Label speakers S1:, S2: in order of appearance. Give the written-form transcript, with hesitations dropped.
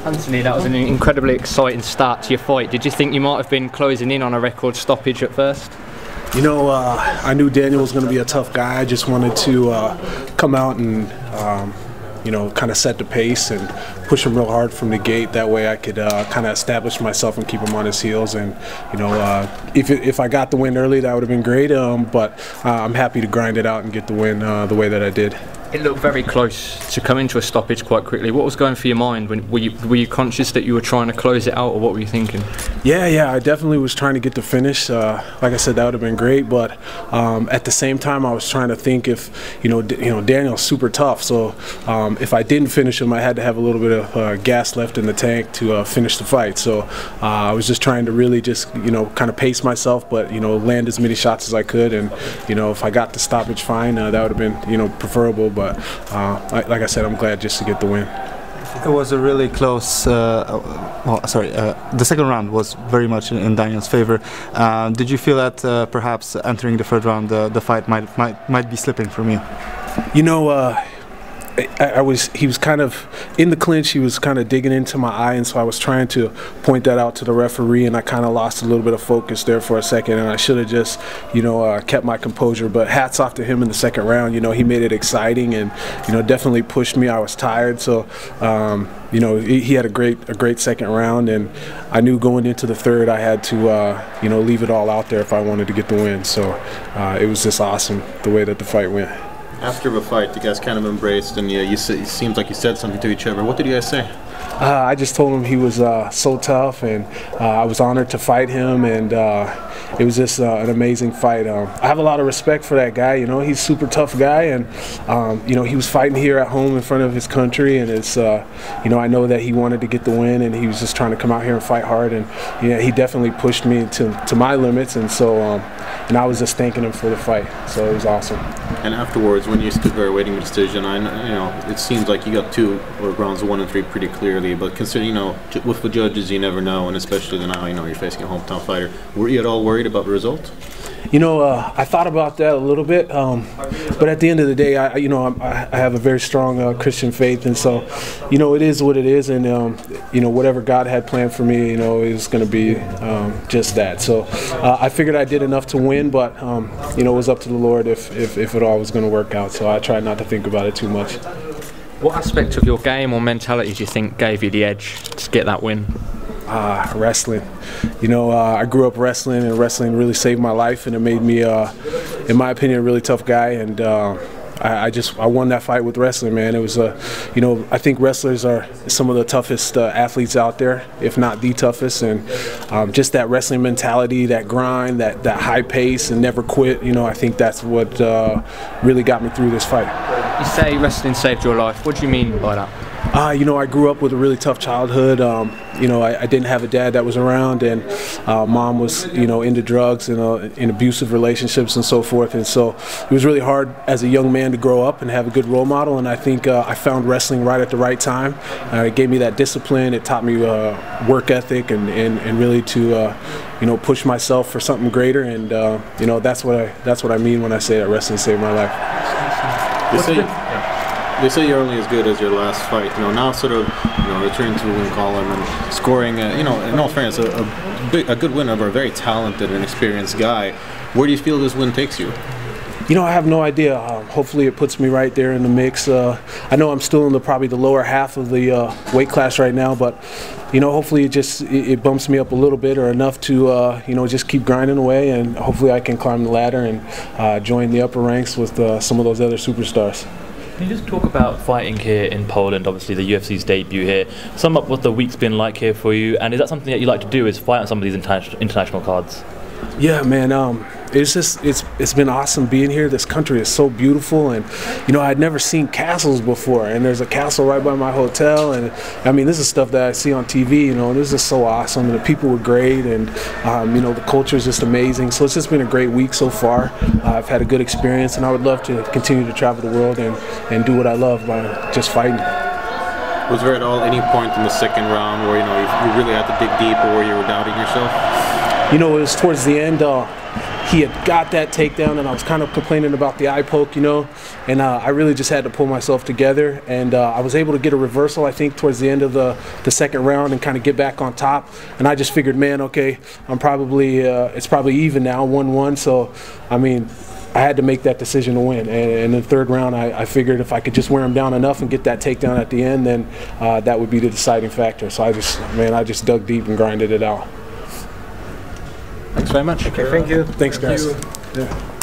S1: Anthony, that was an incredibly exciting start to your fight. Did you think you might have been closing in on a record stoppage at first?
S2: You know, I knew Daniel was going to be a tough guy. I just wanted to come out and, you know, kind of set the pace and push him real hard from the gate. That way I could kind of establish myself and keep him on his heels. And, you know, if I got the win early, that would have been great. But I'm happy to grind it out and get the win the way that I did.
S1: It looked very close to coming to a stoppage quite quickly. What was going through your mind? Were you conscious that you were trying to close it out, or what were you thinking?
S2: Yeah, I definitely was trying to get the finish. Like I said, that would have been great. But at the same time, I was trying to think if, you know, Daniel's super tough. So if I didn't finish him, I had to have a little bit of gas left in the tank to finish the fight. So I was just trying to really just, you know, kind of pace myself, but, you know, land as many shots as I could. And, you know, if I got the stoppage, fine. That would have been, you know, preferable. But like I said, I'm glad just to get the win.
S3: It was a really close. The second round was very much in Daniel's favor. Did you feel that perhaps entering the third round, the fight might be slipping from you?
S2: You know, he was kind of in the clinch. He was kind of digging into my eye, and so I was trying to point that out to the referee, and I kind of lost a little bit of focus there for a second, and I should have just, you know, kept my composure. But hats off to him in the second round. You know, he made it exciting, and, you know, definitely pushed me. I was tired, so you know, he had a great second round, and I knew going into the third I had to you know, leave it all out there if I wanted to get the win. So it was just awesome the way that the fight went.
S4: After the fight, you guys kind of embraced, and it seems like you said something to each other. What did you guys say?
S2: I just told him he was so tough, and I was honored to fight him, and it was just an amazing fight. I have a lot of respect for that guy. You know, he's a super tough guy, and you know, he was fighting here at home in front of his country, and it's you know, I know that he wanted to get the win, and he was just trying to come out here and fight hard, and yeah, he definitely pushed me to my limits, and so and I was just thanking him for the fight. So it was awesome.
S4: And afterwards, when you stood there awaiting the decision, you know, it seems like you got rounds 1 and 3 pretty clearly. But considering, you know, with the judges, you never know, and especially now, you know, you're facing a hometown fighter. Were you at all worried about the result?
S2: You know, I thought about that a little bit, but at the end of the day, I have a very strong Christian faith, and so, you know, it is what it is, and you know, whatever God had planned for me, you know, is going to be just that. So I figured I did enough to win, but you know, it was up to the Lord if it all was going to work out. So I tried not to think about it too much.
S1: What aspect of your game or mentality do you think gave you the edge to get that win?
S2: Wrestling. You know, I grew up wrestling, and wrestling really saved my life, and it made me, in my opinion, a really tough guy. And I won that fight with wrestling, man. It was you know, I think wrestlers are some of the toughest athletes out there, if not the toughest. And just that wrestling mentality, that grind, that high pace, and never quit. You know, I think that's what really got me through this fight.
S1: You say wrestling saved your life. What do you mean by that?
S2: You know, I grew up with a really tough childhood. You know, I didn't have a dad that was around, and mom was, you know, into drugs and in abusive relationships and so forth. And so it was really hard as a young man to grow up and have a good role model. And I think I found wrestling right at the right time. It gave me that discipline. It taught me work ethic and really to you know, push myself for something greater. And you know, that's what I mean when I say that wrestling saved my life.
S4: They say you're only as good as your last fight. You know, now sort of, you know, returning to the win column and scoring, you know, in all fairness, a good win over a very talented and experienced guy. Where do you feel this win takes you?
S2: You know, I have no idea. Hopefully it puts me right there in the mix. I know I'm still in probably the lower half of the weight class right now, but, you know, hopefully it bumps me up a little bit or enough to, you know, just keep grinding away, and hopefully I can climb the ladder and join the upper ranks with some of those other superstars.
S5: Can you just talk about fighting here in Poland, obviously the UFC's debut here, sum up what the week's been like here for you, and is that something that you like to do, is fight on some of these international cards?
S2: Yeah, man, it's been awesome being here. This country is so beautiful, and you know, I'd never seen castles before, and there's a castle right by my hotel, and I mean, this is stuff that I see on TV, you know, and this is so awesome, and the people were great, and you know, the culture is just amazing. So it's just been a great week so far. I've had a good experience, and I would love to continue to travel the world and do what I love by just fighting.
S4: Was there at all any point in the second round where, you know, you really had to dig deep, or where you were doubting yourself?
S2: You know, it was towards the end. he had got that takedown, and I was kind of complaining about the eye poke, you know, and I really just had to pull myself together, and I was able to get a reversal, I think, towards the end of the second round and kind of get back on top. And I just figured, man, okay, I'm probably it's probably even now, 1-1. So, I mean, I had to make that decision to win. And in the third round, I figured if I could just wear him down enough and get that takedown at the end, then that would be the deciding factor. So I just dug deep and grinded it out.
S1: Thanks very much.
S2: Okay, thank you. Thanks, guys. Yeah.